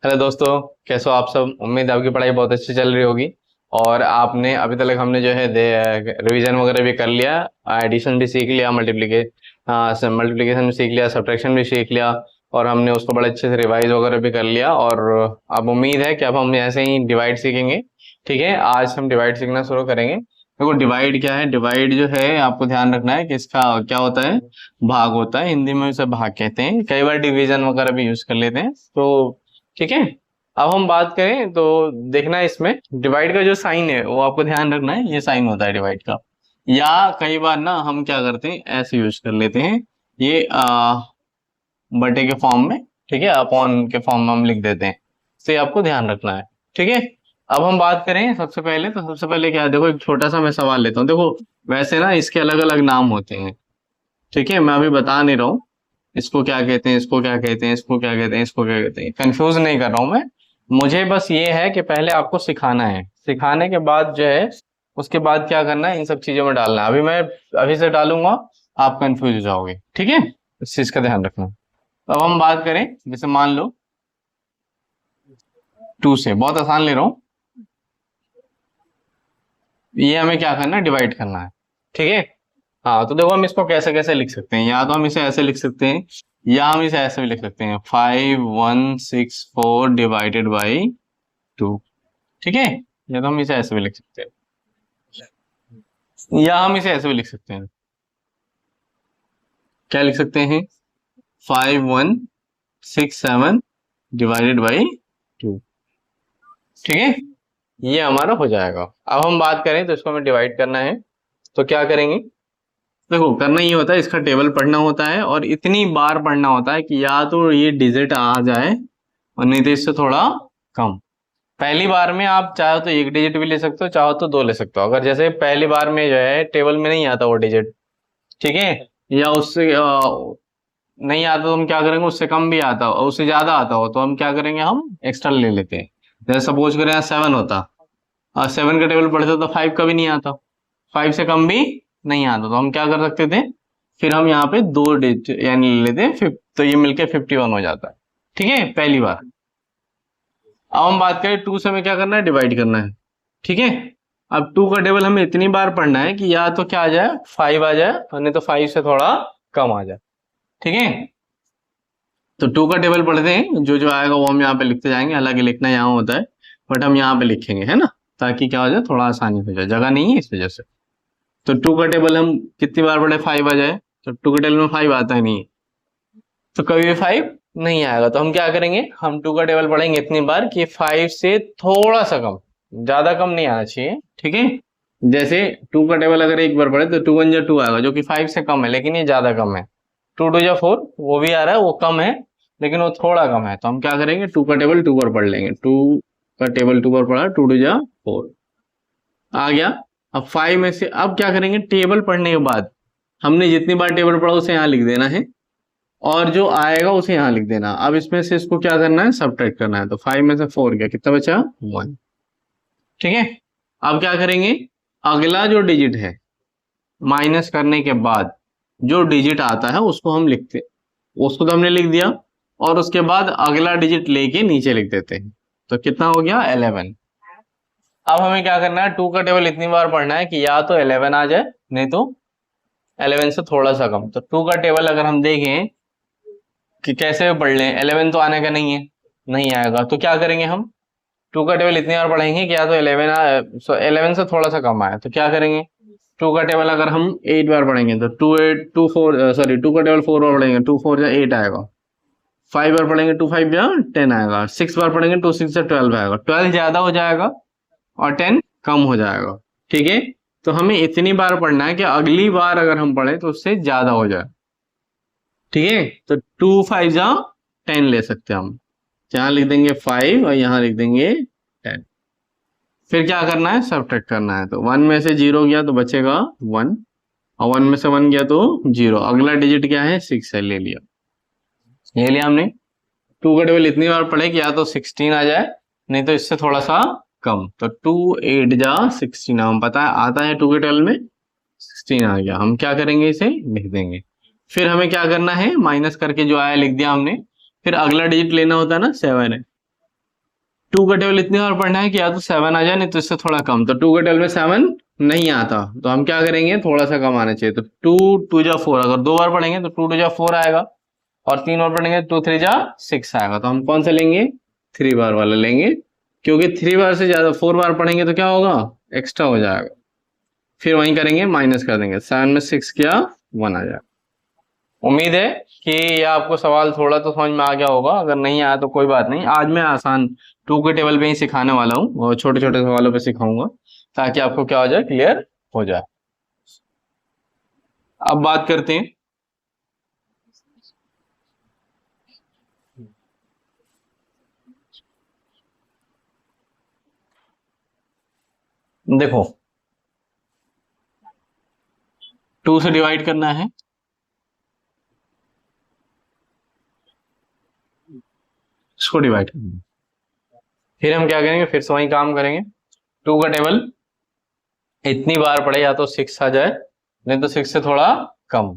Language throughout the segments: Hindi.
हेलो दोस्तों, कैसे हो आप सब। उम्मीद है आपकी पढ़ाई बहुत अच्छी चल रही होगी। और आपने अभी तक हमने जो है रिवीजन वगैरह भी कर लिया, एडिशन भी सीख लिया, मल्टीप्लिकेशन भी सीख लिया, सब्ट्रैक्शन भी सीख लिया। और हमने उसको बड़े अच्छे से रिवाइज वगैरह भी कर लिया। और अब उम्मीद है कि अब हम ऐसे ही डिवाइड सीखेंगे। ठीक है, आज हम डिवाइड सीखना शुरू करेंगे। देखो डिवाइड क्या है। डिवाइड जो है आपको ध्यान रखना है कि इसका क्या होता है, भाग होता है। हिंदी में उसे भाग कहते हैं, कई बार डिवीजन वगैरह भी यूज कर लेते हैं। तो ठीक है, अब हम बात करें तो देखना है इसमें डिवाइड का जो साइन है वो आपको ध्यान रखना है, ये साइन होता है डिवाइड का। या कई बार ना हम क्या करते हैं, ऐसे यूज कर लेते हैं, ये बटे के फॉर्म में। ठीक है, अपॉन के फॉर्म में हम लिख देते हैं। तो ये आपको ध्यान रखना है। ठीक है, अब हम बात करें सबसे पहले क्या है, देखो एक छोटा सा मैं सवाल लेता हूँ। देखो वैसे ना इसके अलग अलग नाम होते हैं। ठीक है, मैं अभी बता नहीं रहा हूँ इसको क्या कहते हैं, इसको क्या कहते हैं, इसको क्या कहते हैं, इसको क्या कहते हैं, कंफ्यूज नहीं कर रहा हूं मैं। मुझे बस ये है कि पहले आपको सिखाना है, सिखाने के बाद जो है उसके बाद क्या करना है, इन सब चीजों में डालना है। अभी से डालूंगा, आप कंफ्यूज हो जाओगे। ठीक है, इस चीज का ध्यान रखना। तो अब हम बात करें, जैसे मान लो 2 से, बहुत आसान ले रहा हूँ, ये हमें क्या करना है, डिवाइड करना है। ठीक है, हाँ तो देखो हम इसको कैसे कैसे लिख सकते हैं। या तो हम इसे ऐसे लिख सकते हैं, या हम इसे ऐसे भी लिख सकते हैं, 5164 डिवाइडेड बाई 2। ठीक है, या तो हम इसे ऐसे भी लिख सकते हैं, या हम इसे ऐसे भी लिख सकते हैं। क्या लिख सकते हैं, 5167 डिवाइडेड बाई 2। ठीक है, ये हमारा हो जाएगा। अब हम बात करें तो इसको हमें डिवाइड करना है, तो क्या करेंगे। देखो करना ये होता है, इसका टेबल पढ़ना होता है और इतनी बार पढ़ना होता है कि या तो ये डिजिट आ जाए और नहीं तो इससे थोड़ा कम। पहली बार में आप चाहो तो एक डिजिट भी ले सकते हो, चाहो तो दो ले सकते हो। अगर जैसे पहली बार में जो है टेबल में नहीं आता वो डिजिट, ठीक है, या उससे नहीं आता तो हम क्या करेंगे, उससे कम भी आता हो और उससे ज्यादा आता हो तो हम क्या करेंगे, हम एक्स्ट्रा ले लेते हैं। जैसे सपोज करें यहाँ 7 होता और 7 का टेबल पढ़ते तो 5 का भी नहीं आता, 5 से कम भी नहीं आता, तो हम क्या कर सकते थे, फिर हम यहाँ पे दो डिजिट यानी ले लेते हैं, तो ये मिलके 51 हो जाता है। ठीक है, पहली बार। अब हम बात करें 2 से हमें क्या करना है, डिवाइड करना है। ठीक है, अब 2 का टेबल हमें इतनी बार पढ़ना है कि या तो क्या आ जाए, 5 आ जाए और नहीं तो 5 से थोड़ा कम आ जाए। ठीक है, तो 2 का टेबल पढ़ते हैं, जो जो आएगा वो हम यहाँ पे लिखते जाएंगे। हालांकि लिखना यहाँ होता है बट हम यहाँ पे लिखेंगे, है ना, ताकि क्या हो जाए, थोड़ा आसानी हो जाए, जगह नहीं है इस वजह से। तो 2 का टेबल हम कितनी बार पढ़े, 5 आ जाए, तो 2 के टेबल में 5 आता ही नहीं है, तो कभी भी 5 नहीं आएगा। तो हम क्या करेंगे, हम 2 का टेबल पढ़ेंगे इतनी बार कि 5 से थोड़ा सा कम, ज्यादा कम नहीं आना चाहिए। ठीक है, जैसे 2 का टेबल अगर एक बार पढ़े तो 2 1 जा 2 आएगा, जो कि 5 से कम है, लेकिन ये ज्यादा कम है। 2 2 जा 4, वो भी आ रहा है, वो कम है लेकिन वो थोड़ा कम है। तो हम क्या करेंगे, 2 का टेबल 2 बार पढ़ लेंगे। 2 का टेबल 2 बार पढ़ा, 2 2 जा 4 आ गया। अब 5 में से अब क्या करेंगे, टेबल पढ़ने के बाद हमने जितनी बार टेबल पढ़ा उसे यहाँ लिख देना है और जो आएगा उसे यहाँ लिख देना। अब इसमें से इसको क्या करना है, सब्ट्रैक्ट करना है। तो 5 में से 4 गया, कितना बचा, 1। ठीक है, अब क्या करेंगे, अगला जो डिजिट है माइनस करने के बाद जो डिजिट आता है उसको हम लिखते, उसको तो हमने लिख दिया, और उसके बाद अगला डिजिट लेके नीचे लिख देते हैं। तो कितना हो गया, 11। अब हमें क्या करना है, 2 का टेबल इतनी बार पढ़ना है कि या तो 11 आ जाए नहीं तो 11 से थोड़ा सा कम। तो 2 का टेबल अगर हम देखें कि कैसे पढ़ लें, 11 तो आने का नहीं है, नहीं आएगा, तो क्या करेंगे हम, 2 का टेबल इतनी बार पढ़ेंगे कि या तो 11 से थोड़ा सा कम आए। तो क्या करेंगे, 2 का टेबल अगर हम 8 बार पढ़ेंगे तो 2 का टेबल 4 बार पढ़ेंगे, 2 4 जा 8 आएगा। 5 बार पढ़ेंगे 2 5 जा 10 आएगा। 6 बार पढ़ेंगे 2 6 जा 12 आएगा। 12 ज्यादा हो जाएगा और 10 कम हो जाएगा। ठीक है, तो हमें इतनी बार पढ़ना है कि अगली बार अगर हम पढ़े तो उससे ज्यादा हो जाए। ठीक है, तो 2 5 जा 10 ले सकते हैं हम, यहाँ लिख देंगे 5 और यहाँ लिख देंगे 10। फिर क्या करना है, सब्ट्रैक्ट करना है। तो 1 में से 0 गया तो बचेगा 1, और 1 में से 1 गया तो 0। अगला डिजिट क्या है, 6 है, ले लिया, ये लिया हमने। 2 का टेबल इतनी बार पढ़े कि या तो 16 आ जाए नहीं तो इससे थोड़ा सा कम। तो 2 8 जा 16, हम पता है आता है 2 के टेबल में 16 आ गया। हम क्या करेंगे, इसे लिख देंगे। फिर हमें क्या करना है, माइनस करके जो आया लिख दिया हमने। फिर अगला डिजिट लेना होता है ना, 7 है, टू का टेबल इतनी बार पढ़ना है कि या तो 7 आ जाए, नहीं तो इससे थोड़ा कम। तो टू के टेबल में 7 नहीं आता, तो हम क्या करेंगे, थोड़ा सा कम आना चाहिए। तो 2 2 जा 4, अगर 2 बार पढ़ेंगे तो 2 2 जा 4 आएगा, और 3 बार पढ़ेंगे 2 3 जा 6 आएगा। तो हम कौन सा लेंगे, 3 बार वाला लेंगे, क्योंकि 3 बार से ज्यादा 4 बार पढ़ेंगे तो क्या होगा, एक्स्ट्रा हो जाएगा। फिर वहीं करेंगे, माइनस कर देंगे, 7 में 6 किया 1 आ जाएगा। उम्मीद है कि ये आपको सवाल थोड़ा तो समझ में आ गया होगा। अगर नहीं आया तो कोई बात नहीं, आज मैं आसान टू के टेबल पे ही सिखाने वाला हूँ और छोटे छोटे सवालों पे सिखाऊंगा, ताकि आपको क्या हो जाए, क्लियर हो जाए। अब बात करते हैं, देखो 2 से डिवाइड करना है, इसको डिवाइड करना है। फिर हम क्या करेंगे, फिर से वही काम करेंगे। 2 का टेबल इतनी बार पढ़े या तो 6 आ जाए, नहीं तो 6 से थोड़ा कम।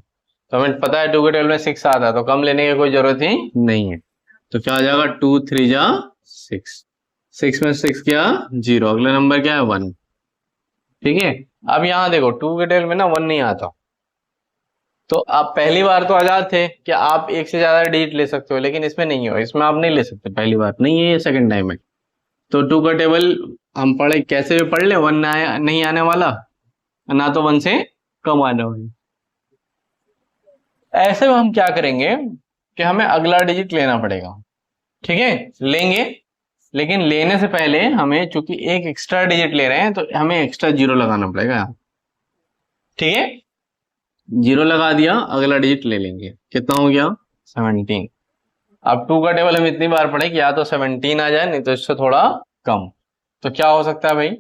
तो हमें पता है 2 के टेबल में 6 आता है, तो कम लेने की कोई जरूरत ही नहीं है। तो क्या हो जाएगा, 2 3 जा 6, 6 में 6 क्या 0, अगला नंबर क्या है 1। ठीक है, अब यहाँ देखो 2 के टेबल में ना 1 नहीं आता, तो आप पहली बार तो आजाद थे कि आप एक से ज्यादा डिजिट ले सकते हो, लेकिन इसमें नहीं हो, इसमें आप नहीं ले सकते, पहली बार नहीं है, ये सेकंड टाइम है। तो 2 का टेबल हम पढ़े कैसे भी पढ़ ले, 1 नहीं आने वाला, ना तो 1 से कम आने वाला। ऐसे में हम क्या करेंगे कि हमें अगला डिजिट लेना पड़ेगा। ठीक है, लेंगे, लेकिन लेने से पहले हमें, चूंकि एक एक्स्ट्रा डिजिट ले रहे हैं, तो हमें एक्स्ट्रा 0 लगाना पड़ेगा यहाँ। ठीक है, 0 लगा दिया, अगला डिजिट ले लेंगे, कितना हो गया 17। अब 2 का टेबल हम इतनी बार पढ़े कि या तो 17 आ जाए, नहीं तो इससे थोड़ा कम। तो क्या हो सकता है भाई,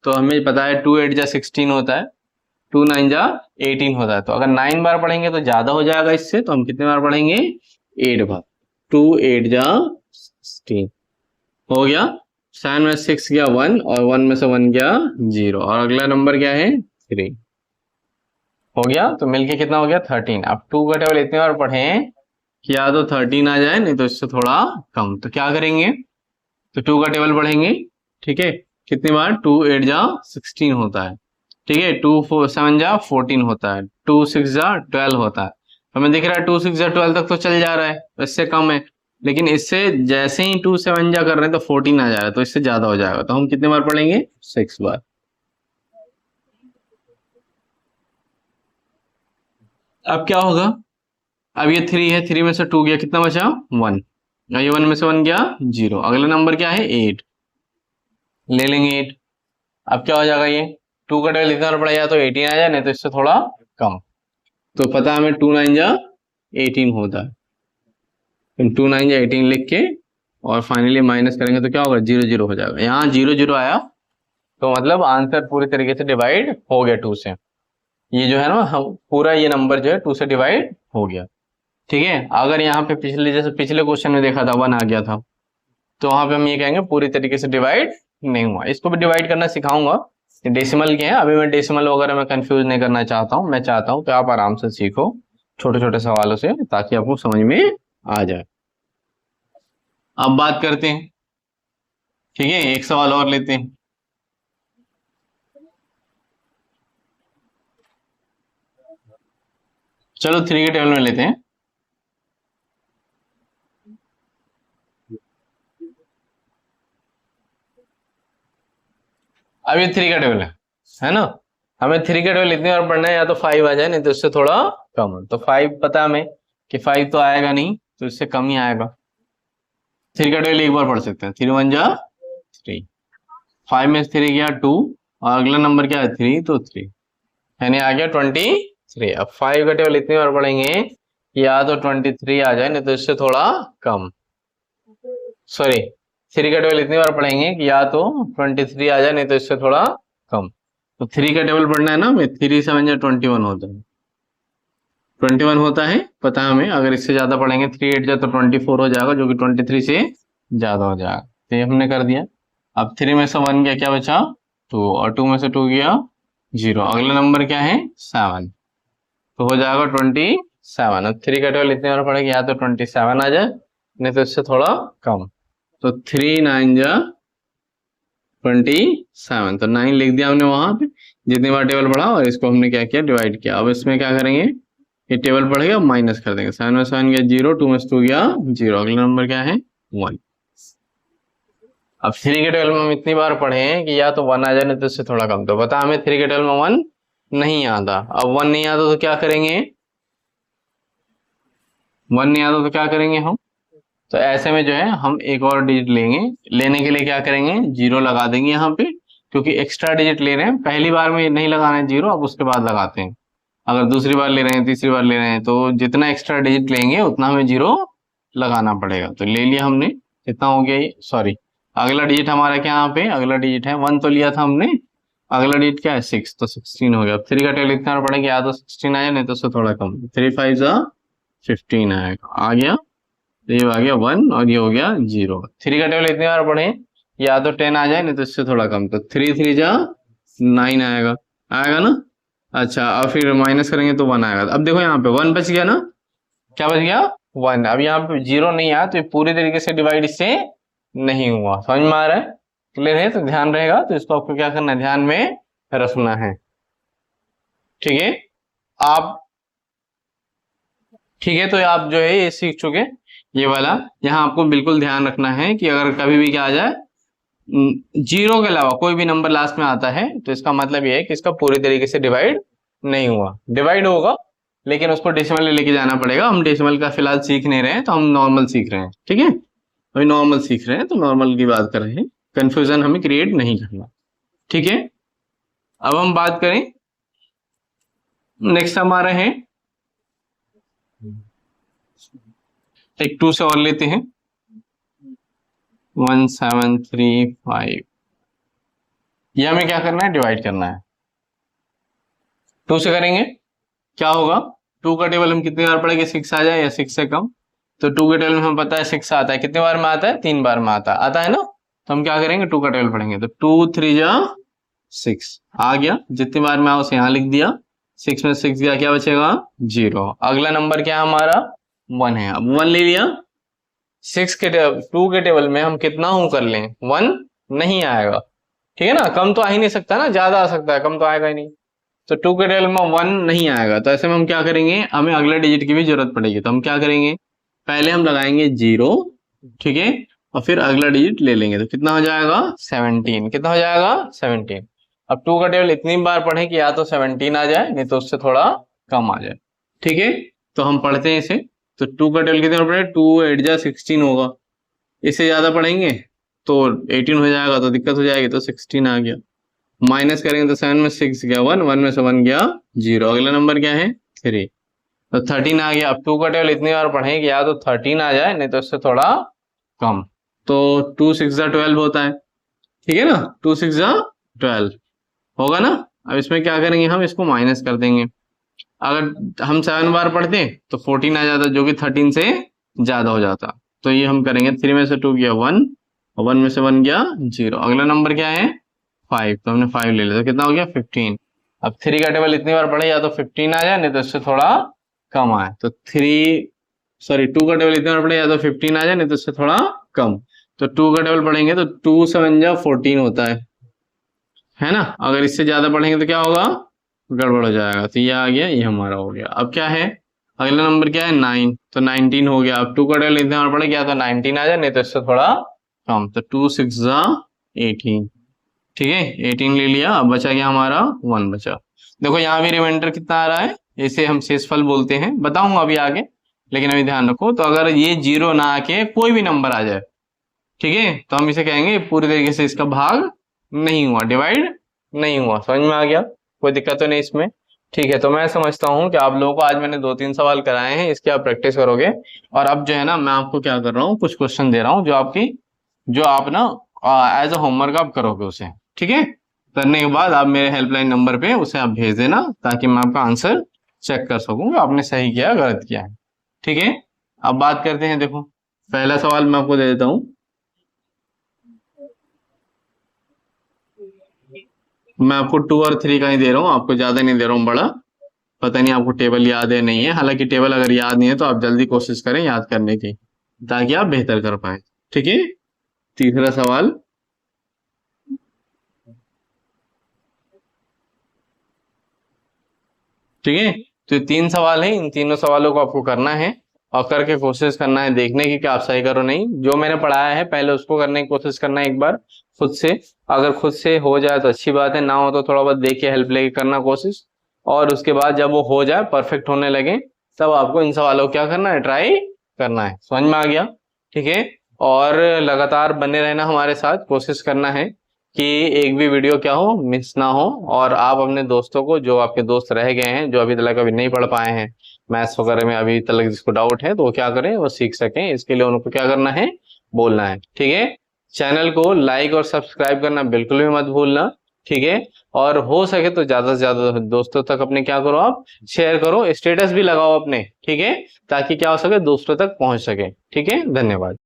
तो हमें पता है 2 8 जा 16 होता है, 2 9 जा 18 होता है। तो अगर 9 बार पढ़ेंगे तो ज्यादा हो जाएगा इससे, तो हम कितने बार पढ़ेंगे, 8 बार। 2 8 जा 16 हो गया, 7 में 6 गया 1, और 1 में से 1 गया 0, और अगला नंबर क्या है 3 हो गया। तो मिलके कितना हो गया 13। अब 2 का टेबल इतनी बार पढ़े कि या तो 13 आ जाए, नहीं तो इससे थोड़ा कम। तो क्या करेंगे, तो 2 का टेबल पढ़ेंगे। ठीक है, कितनी बार, 2 8 जा 16 होता है, ठीक है, 2 4 7 जा 14 होता है, 2 6 जा 12 होता है। हमें दिख रहा है 2 6 जा 12 तक तो चल जा रहा है, इससे कम है, लेकिन इससे जैसे ही 2 7 जा कर रहे हैं तो 14 आ जा रहा है, तो इससे ज्यादा हो जाएगा। तो हम कितने बार पढ़ेंगे, 6 बार। अब क्या होगा, अब ये 3 है, 3 में से 2 गया, कितना बचा 1, और ये 1 में से 1 गया 0, अगला नंबर क्या है 8, ले लेंगे 8। अब क्या हो जाएगा, ये 2 का टेबल इतना पड़ा, या तो 18 आ जाए, नहीं तो इससे थोड़ा कम। तो पता है हमें 2 9 जा 18 होता है, तो 2 9 जा 18 लिख के और फाइनली माइनस करेंगे तो क्या होगा, 0 0 हो जाएगा। यहाँ 0 0 आया, तो मतलब आंसर पूरी तरीके से डिवाइड हो गया 2 से। ये जो है ना, हम पूरा ये नंबर जो है 2 से डिवाइड हो गया। ठीक है, अगर यहाँ पे पिछले, जैसे पिछले क्वेश्चन में देखा था 1 आ गया था, तो वहां पे हम ये कहेंगे पूरी तरीके से डिवाइड नहीं हुआ। इसको भी डिवाइड करना सिखाऊंगा, डेसिमल के हैं, अभी मैं डेसिमल वगैरह में कंफ्यूज नहीं करना चाहता हूँ। मैं चाहता हूँ कि आप आराम से सीखो छोटे छोटे सवालों से, ताकि आपको समझ में आ जाए। अब बात करते हैं, ठीक है, एक सवाल और लेते हैं। चलो 3 के टेबल में लेते हैं। अब ये 3 का टेबल है ना, हमें 3 का टेबल इतनी बार पढ़ना है, या तो 5 आ जाए, नहीं तो इससे थोड़ा कम। तो 5 पता हमें कि 5 तो आएगा नहीं, तो इससे कम ही आएगा। 3 का टेबल एक बार पढ़ सकते हैं, 3 1 जा 3, 5 में 3 गया 2, और अगला नंबर क्या है 3, तो 3 यानी आ गया 23। अब 5 का टेबल इतनी बार पढ़ेंगे या तो 23 आ जाए, नहीं तो इससे थोड़ा कम। सॉरी, 3 का टेबल इतनी बार पढ़ेंगे कि या तो 23 आ जाए, नहीं तो इससे थोड़ा कम। तो 3 का टेबल पढ़ना है ना हमें, 3 7 जा 21 होता है, 21 होता है पता है हमें। अगर इससे ज्यादा पढ़ेंगे 3 8 जा तो 24 हो जाएगा, जो कि 23 से ज्यादा हो जाएगा। तो ये हमने कर दिया। अब 3 में से 1 गया, क्या बचा 2, और 2 में से 2 गया 0, अगला नंबर क्या है 7, तो हो जाएगा 27। अब 3 का टेबल इतने बार पढ़ेगा, या तो 27 आ जाए, नहीं तो इससे थोड़ा कम। तो 3 9 जा 27, तो 9 लिख दिया हमने वहां पे जितनी बार टेबल पढ़ा, और इसको हमने क्या किया, डिवाइड किया। अब इसमें क्या करेंगे, ये टेबल पढ़ गया, माइनस कर देंगे। 7 में 7 गया 0, 2 में 2 गया 0, अगला नंबर क्या है 1। अब 3 के टेबल में हम इतनी बार पढ़े हैं कि या तो 1 आ जाए नहीं तो इससे थोड़ा कम। तो बता हमें 3 के टेबल में 1 नहीं आता। अब 1 नहीं आता तो क्या करेंगे, 1 नहीं आता तो क्या करेंगे हम, तो ऐसे में जो है हम एक और डिजिट लेंगे। लेने के लिए क्या करेंगे, 0 लगा देंगे यहाँ पे, क्योंकि एक्स्ट्रा डिजिट ले रहे हैं। पहली बार में नहीं लगाना है 0, अब उसके बाद लगाते हैं। अगर दूसरी बार ले रहे हैं, तीसरी बार ले रहे हैं, तो जितना एक्स्ट्रा डिजिट लेंगे उतना हमें 0 लगाना पड़ेगा। तो ले लिया हमने, कितना हो गया, सॉरी अगला डिजिट हमारा क्या, यहाँ पे अगला डिजिट है 1 तो लिया था हमने, अगला डिजिट क्या है 6, तो 16 हो गया। अब 3 का टेबल इतना पड़ेगा, या तो 16 आया नहीं तो उससे थोड़ा कम, 3 5 15 आएगा, आ गया। तो ये आ गया 1 और ये हो गया 0। 3 का टेबल इतनी बार पढ़े, या तो 10 आ जाए नहीं तो इससे थोड़ा कम, तो 3 3 9 आएगा, आएगा ना। अच्छा, अब फिर माइनस करेंगे तो 1 आएगा। अब देखो यहाँ पे 1 बच गया ना, क्या बच गया 1। अब यहाँ पे 0 नहीं आया तो ये पूरी तरीके से डिवाइड इससे नहीं हुआ। समझ में आ रहा है, क्लियर है, तो ध्यान रहेगा। तो इसको आपको क्या करना है, ध्यान में रखना है, ठीक है। आप ठीक है, तो आप जो है ये सीख चुके, ये वाला। यहाँ आपको बिल्कुल ध्यान रखना है कि अगर कभी भी क्या आ जाए, 0 के अलावा कोई भी नंबर लास्ट में आता है, तो इसका मतलब ये है कि इसका पूरी तरीके से डिवाइड नहीं हुआ। डिवाइड होगा लेकिन उसको डेसिमल में लेके जाना पड़ेगा। हम डेसिमल का फिलहाल सीख नहीं रहे हैं, तो हम नॉर्मल सीख रहे हैं, ठीक है। अभी नॉर्मल सीख रहे हैं तो नॉर्मल की बात कर रहे हैं, कंफ्यूजन हमें क्रिएट नहीं करना, ठीक है। अब हम बात करें, नेक्स्ट हमारा है, एक 2 से और लेते हैं, 1735। ये हमें क्या करना है, डिवाइड करना है। 2 से करेंगे, क्या होगा, 2 का टेबल हम कितनी बार पढ़ेंगे, 6 आ जाए या 6 से कम। तो 2 के टेबल में हमें पता है 6 आता है, कितने बार में आता है, 3 बार में आता है ना। तो हम क्या करेंगे, 2 का टेबल पढ़ेंगे, तो 2 3 6 आ गया। जितनी बार में आओ उसे यहाँ लिख दिया, 6 में 6 गया, क्या बचेगा 0। अगला नंबर क्या है हमारा 1 है। अब 1 ले लिया, 2 के टेबल में हम कितना हूं कर लें, 1 नहीं आएगा, ठीक है ना। कम तो आ ही नहीं सकता ना, ज्यादा आ सकता है, कम तो आएगा ही नहीं। तो 2 के टेबल में 1 नहीं आएगा, तो ऐसे में हम क्या करेंगे, हमें अगले डिजिट की भी जरूरत पड़ेगी। तो हम क्या करेंगे, पहले हम लगाएंगे 0, ठीक है, और फिर अगला डिजिट ले लेंगे। तो कितना हो जाएगा 17, कितना हो जाएगा 17। अब 2 का टेबल इतनी बार पढ़े कि या तो 17 आ जाए नहीं तो उससे थोड़ा कम आ जाए, ठीक है। तो हम पढ़ते हैं इसे। तो 2 का टेबल कितने पढ़े, 2 8 16 होगा। इससे ज्यादा पढ़ेंगे तो 18 हो जाएगा, तो दिक्कत हो जाएगी। तो 16 आ गया, माइनस करेंगे तो 7 में 6 गया 1, 1 में से 1 गया 0। अगला नंबर क्या है 3, तो 13 आ गया। अब 2 का टेबल इतनी बार पढ़े कि या तो 13 आ जाए नहीं तो उससे थोड़ा कम। तो 2 6 12 होता है, ठीक है ना, 2 6 12 होगा ना। अब इसमें क्या करेंगे, हम इसको माइनस कर देंगे। अगर हम 7 बार पढ़ते तो 14 आ जाता, जो कि 13 से ज्यादा हो जाता। तो ये हम करेंगे, 3 में से 2 गया 1, और 1 में से 1 गया 0। अगला नंबर क्या है 5, तो हमने 5 ले लिया, तो कितना हो गया 15। अब 3 का टेबल इतनी बार पढ़े, या तो 15 आ जाए नहीं तो इससे थोड़ा कम आए। तो 2 का टेबल इतनी बार पढ़े, या तो 15 आ जाए नहीं तो इससे थोड़ा कम। तो 2 का टेबल पढ़ेंगे तो 2 7 14 होता है ना। अगर इससे ज्यादा पढ़ेंगे तो क्या होगा, गड़बड़ हो जाएगा। तो ये आ गया, ये हमारा हो गया। अब क्या है, अगला नंबर क्या है 9, तो 19 हो गया। अब 2 का टेबल इतने बार पढ़े, क्या तो 19 आ जाए नहीं तो इससे थोड़ा कम। तो 2 6 18, ठीक है, 18 ले लिया। अब बचा गया हमारा 1 बचा। देखो यहाँ भी रिमाइंडर कितना आ रहा है, इसे हम शेषफल बोलते हैं, बताऊंगा अभी आगे, लेकिन अभी ध्यान रखो। तो अगर ये 0 ना आके कोई भी नंबर आ जाए, ठीक है, तो हम इसे कहेंगे पूरी तरीके से इसका भाग नहीं हुआ, डिवाइड नहीं हुआ। समझ में आ गया, कोई दिक्कत तो नहीं इसमें, ठीक है। तो मैं समझता हूँ कि आप लोगों को आज मैंने 2-3 सवाल कराए हैं, इसके आप प्रैक्टिस करोगे। और अब जो है ना, मैं आपको क्या कर रहा हूँ, कुछ क्वेश्चन दे रहा हूँ जो आप ना एज अ होमवर्क आप करोगे उसे, ठीक है। करने के बाद आप मेरे हेल्पलाइन नंबर पे उसे आप भेज देना, ताकि मैं आपका आंसर चेक कर सकूं कि आपने सही किया गलत किया है, ठीक है। अब बात करते हैं, देखो पहला सवाल मैं आपको दे देता हूँ। मैं आपको 2 और 3 का ही दे रहा हूँ, आपको ज्यादा नहीं दे रहा हूँ बड़ा। पता नहीं आपको टेबल याद है नहीं है, हालांकि टेबल अगर याद नहीं है तो आप जल्दी कोशिश करें याद करने की, ताकि आप बेहतर कर पाए, ठीक है। तीसरा सवाल, ठीक है। तो ये 3 सवाल है, इन तीनों सवालों को आपको करना है और करके कोशिश करना है देखने की कि आप सही करो नहीं। जो मैंने पढ़ाया है पहले उसको करने की कोशिश करना है एक बार खुद से। अगर खुद से हो जाए तो अच्छी बात है, ना हो तो थोड़ा बहुत देख के हेल्प लेके करना कोशिश। और उसके बाद जब वो हो जाए, परफेक्ट होने लगे, तब आपको इन सवालों को क्या करना है, ट्राई करना है। समझ में आ गया? ठीक है। और लगातार बने रहना हमारे साथ, कोशिश करना है कि एक भी वीडियो क्या हो, मिस ना हो। और आप अपने दोस्तों को, जो आपके दोस्त रह गए हैं, जो अभी तक अभी नहीं पढ़ पाए हैं मैथ्स वगैरह में, अभी तक जिसको डाउट है, तो वो क्या करें, वो सीख सकें, इसके लिए उनको क्या करना है, बोलना है। ठीक है। चैनल को लाइक और सब्सक्राइब करना बिल्कुल भी मत भूलना। ठीक है। और हो सके तो ज्यादा से ज्यादा दोस्तों तक अपने क्या करो, आप शेयर करो, स्टेटस भी लगाओ अपने। ठीक है। ताकि क्या हो सके, दूसरों तक पहुंच सके। ठीक है। धन्यवाद।